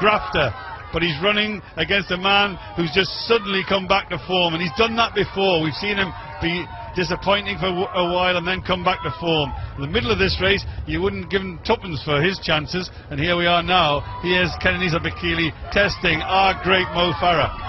grafter, but he's running against a man who's just suddenly come back to form, and he's done that before. We've seen him be disappointing for a while and then come back to form. In the middle of this race, you wouldn't give him tuppence for his chances, and here we are now. Here's Kenenisa Bekele testing our great Mo Farah.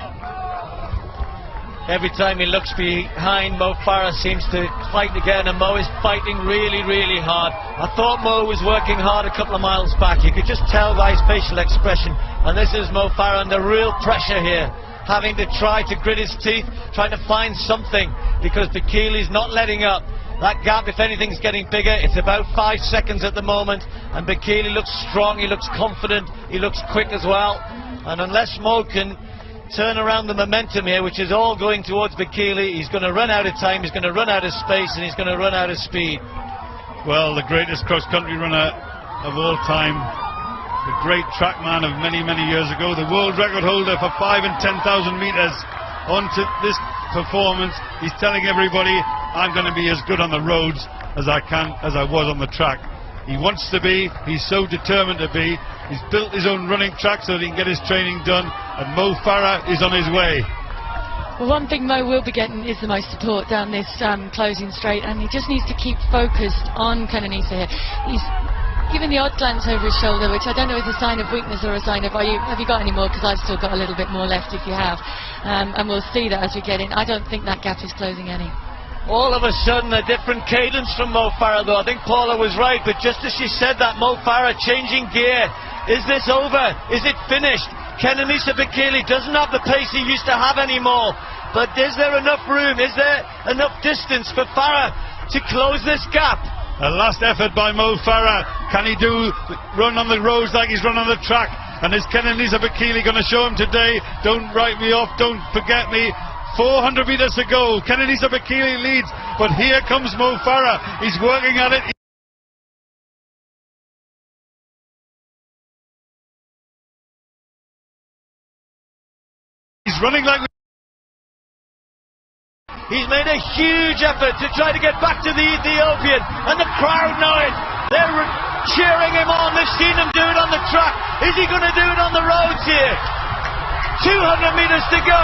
Every time he looks behind, Mo Farah seems to fight again, and Mo is fighting really, really hard. I thought Mo was working hard a couple of miles back. You could just tell by his facial expression. And this is Mo Farah under real pressure here, having to try to grit his teeth, trying to find something, because Bekele's not letting up. That gap, if anything, is getting bigger. It's about 5 seconds at the moment, and Bekele looks strong, he looks confident, he looks quick as well. And unless Mo can turn around the momentum here, which is all going towards Bekele, he's going to run out of time, he's going to run out of space, and he's going to run out of speed. Well, the greatest cross-country runner of all time, the great trackman of many, many years ago, the world record holder for 5 and 10,000 metres, onto this performance. He's telling everybody, I'm going to be as good on the roads as I was on the track. He wants to be, he's so determined to be. He's built his own running track so that he can get his training done, and Mo Farah is on his way. Well, one thing Mo will be getting is the most support down this closing straight, and he just needs to keep focused on Kenenisa here. He's given the odd glance over his shoulder, which I don't know is a sign of weakness or a sign of, have you got any more, because I've still got a little bit more left if you have. And we'll see that as we get in. I don't think that gap is closing any. All of a sudden a different cadence from Mo Farah, though. I think Paula was right, but just as she said that, Mo Farah changing gear. Is this over? Is it finished? Kenenisa Bekele doesn't have the pace he used to have anymore, but is there enough room? Is there enough distance for Farah to close this gap? A last effort by Mo Farah. Can he run on the roads like he's run on the track? And is Kenenisa Bekele going to show him today? Don't write me off, don't forget me. 400 metres to go. Kenenisa Bekele leads, but here comes Mo Farah. He's working at it. He's running like... He's made a huge effort to try to get back to the Ethiopian, and the crowd know it. They're cheering him on. They've seen him do it on the track. Is he going to do it on the roads here? 200 metres to go.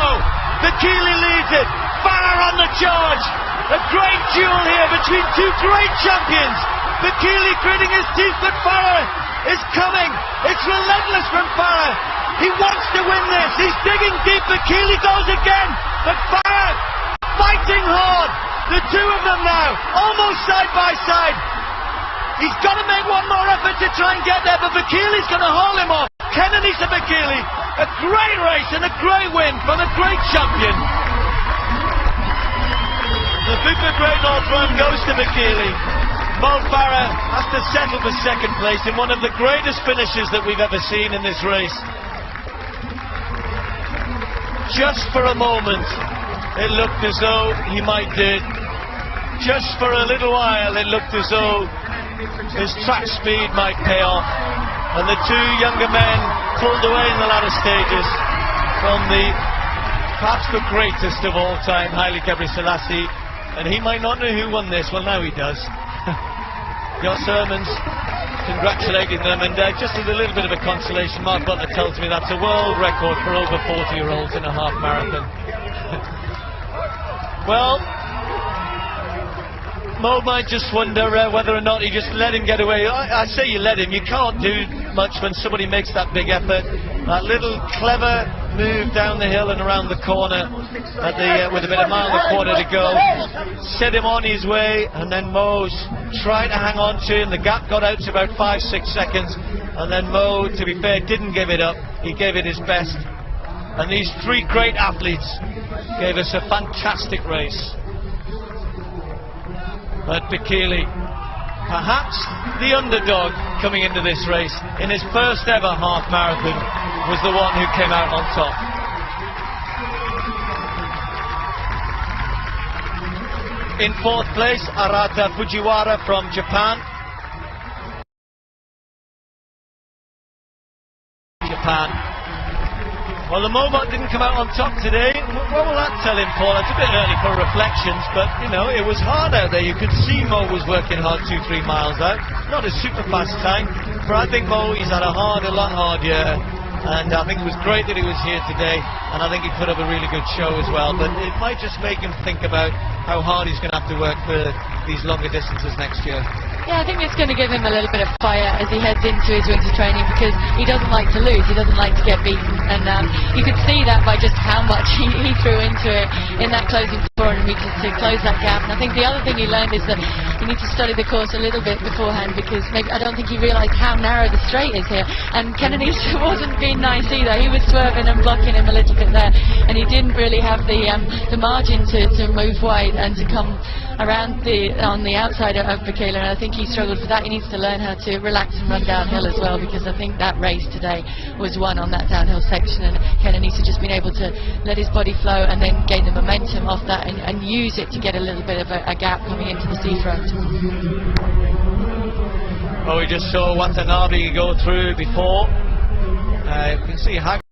Bekele leads it. Farah on the charge. A great duel here between two great champions. Bekele gritting his teeth, but Farah is coming. It's relentless from Farah. He wants to win this. He's digging deep. Bekele goes again, but Farah fighting hard. The two of them now, almost side by side. He's got to make one more effort to try and get there, but Bekele's going to hold him off. Kenenisa Bekele, a great race and a great win from a great champion. The Bupa Great North Run goes to Bekele. Mo Farah has to settle for second place in one of the greatest finishes that we've ever seen in this race. Just for a moment, it looked as though he might do it. Just for a little while, it looked as though his track speed might pay off. And the two younger men pulled away in the latter stages from perhaps the greatest of all time, Haile Gebrselassie. And he might not know who won this. Well, now he does. Your sermons congratulating them, and just as a little bit of a consolation, Mark Butler tells me that's a world record for over 40-year-olds in a half marathon. Well, Mo might just wonder whether or not he just let him get away. I say you let him. You can't do much when somebody makes that big effort. That little clever move down the hill and around the corner with a bit of mile and a quarter to go set him on his way, and then Mo's tried to hang on to him. The gap got out to about 5-6 seconds, and then Mo, to be fair, didn't give it up. He gave it his best, and these three great athletes gave us a fantastic race. But Bekele, perhaps the underdog coming into this race, in his first ever half marathon, was the one who came out on top. In fourth place, Arata Fujiwara from Japan. Well, the Momot didn't come out on top today. What will that tell him, Paul? It's a bit early for reflections, but, you know, it was hard out there. You could see Mo was working hard 2-3 miles out. Not a super fast time, but I think Mo, he's had a lot hard year. and I think it was great that he was here today, and I think he put up a really good show as well. But it might just make him think about how hard he's going to have to work for these longer distances next year. Yeah, I think it's going to give him a little bit of fire as he heads into his winter training, because he doesn't like to lose, he doesn't like to get beaten, and you could see that by just how much he threw into it in that closing 400 metres to close that gap. And I think the other thing he learned is that you need to study the course a little bit beforehand, because maybe I don't think he realised how narrow the straight is here, and Kenenisa wasn't being nice either. He was swerving and blocking him a little bit there, and he didn't really have the margin to move wide and to come around on the outside of Bekele, and I think he struggled for that. He needs to learn how to relax and run downhill as well, because I think that race today was won on that downhill section, and Kenenisa just been able to let his body flow and then gain the momentum off that and use it to get a little bit of a gap coming into the seafront. Well, we just saw Watanabe go through before. You can see how